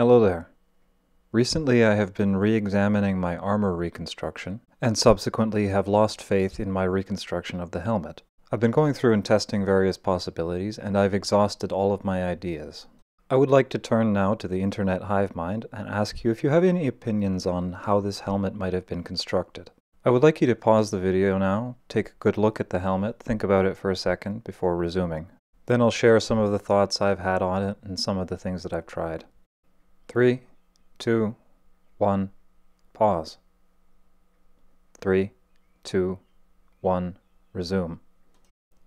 Hello there. Recently I have been re-examining my armor reconstruction, and subsequently have lost faith in my reconstruction of the helmet. I've been going through and testing various possibilities, and I've exhausted all of my ideas. I would like to turn now to the internet hive mind and ask you if you have any opinions on how this helmet might have been constructed. I would like you to pause the video now, take a good look at the helmet, think about it for a second before resuming. Then I'll share some of the thoughts I've had on it and some of the things that I've tried. 3, 2, 1, pause. 3, 2, 1, resume.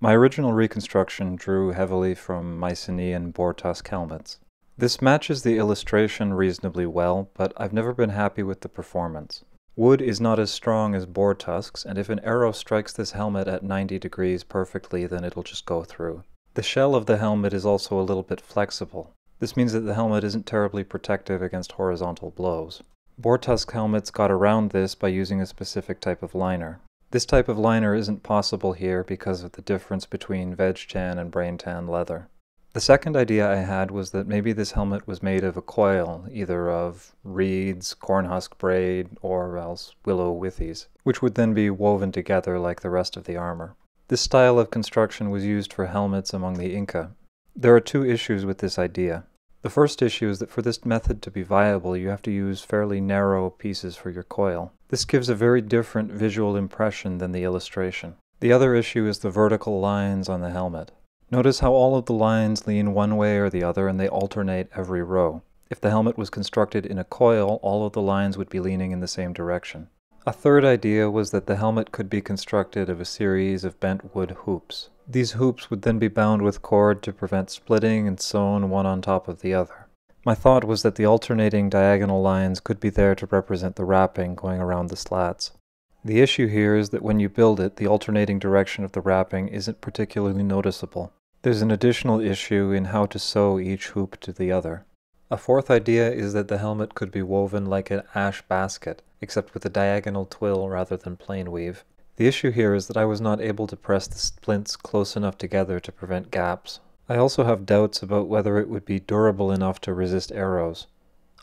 My original reconstruction drew heavily from Mycenaean boar tusk helmets. This matches the illustration reasonably well, but I've never been happy with the performance. Wood is not as strong as boar tusks, and if an arrow strikes this helmet at 90 degrees perfectly, then it'll just go through. The shell of the helmet is also a little bit flexible. This means that the helmet isn't terribly protective against horizontal blows. Boar tusk helmets got around this by using a specific type of liner. This type of liner isn't possible here because of the difference between veg tan and brain tan leather. The second idea I had was that maybe this helmet was made of a coil, either of reeds, cornhusk braid, or else willow withies, which would then be woven together like the rest of the armor. This style of construction was used for helmets among the Inca. There are two issues with this idea. The first issue is that for this method to be viable, you have to use fairly narrow pieces for your coil. This gives a very different visual impression than the illustration. The other issue is the vertical lines on the helmet. Notice how all of the lines lean one way or the other and they alternate every row. If the helmet was constructed in a coil, all of the lines would be leaning in the same direction. A third idea was that the helmet could be constructed of a series of bent wood hoops. These hoops would then be bound with cord to prevent splitting and sewn one on top of the other. My thought was that the alternating diagonal lines could be there to represent the wrapping going around the slats. The issue here is that when you build it, the alternating direction of the wrapping isn't particularly noticeable. There's an additional issue in how to sew each hoop to the other. A fourth idea is that the helmet could be woven like an ash basket, except with a diagonal twill rather than plain weave. The issue here is that I was not able to press the splints close enough together to prevent gaps. I also have doubts about whether it would be durable enough to resist arrows.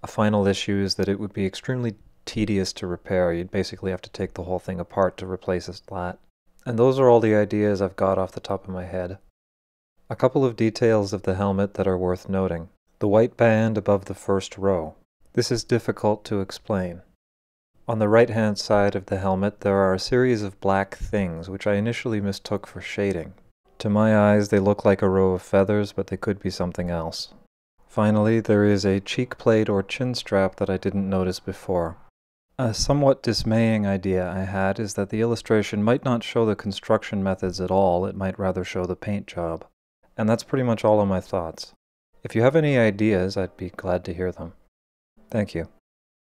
A final issue is that it would be extremely tedious to repair. You'd basically have to take the whole thing apart to replace a slat. And those are all the ideas I've got off the top of my head. A couple of details of the helmet that are worth noting. The white band above the first row. This is difficult to explain. On the right-hand side of the helmet there are a series of black things, which I initially mistook for shading. To my eyes they look like a row of feathers, but they could be something else. Finally, there is a cheek plate or chin strap that I didn't notice before. A somewhat dismaying idea I had is that the illustration might not show the construction methods at all, it might rather show the paint job. And that's pretty much all of my thoughts. If you have any ideas, I'd be glad to hear them. Thank you.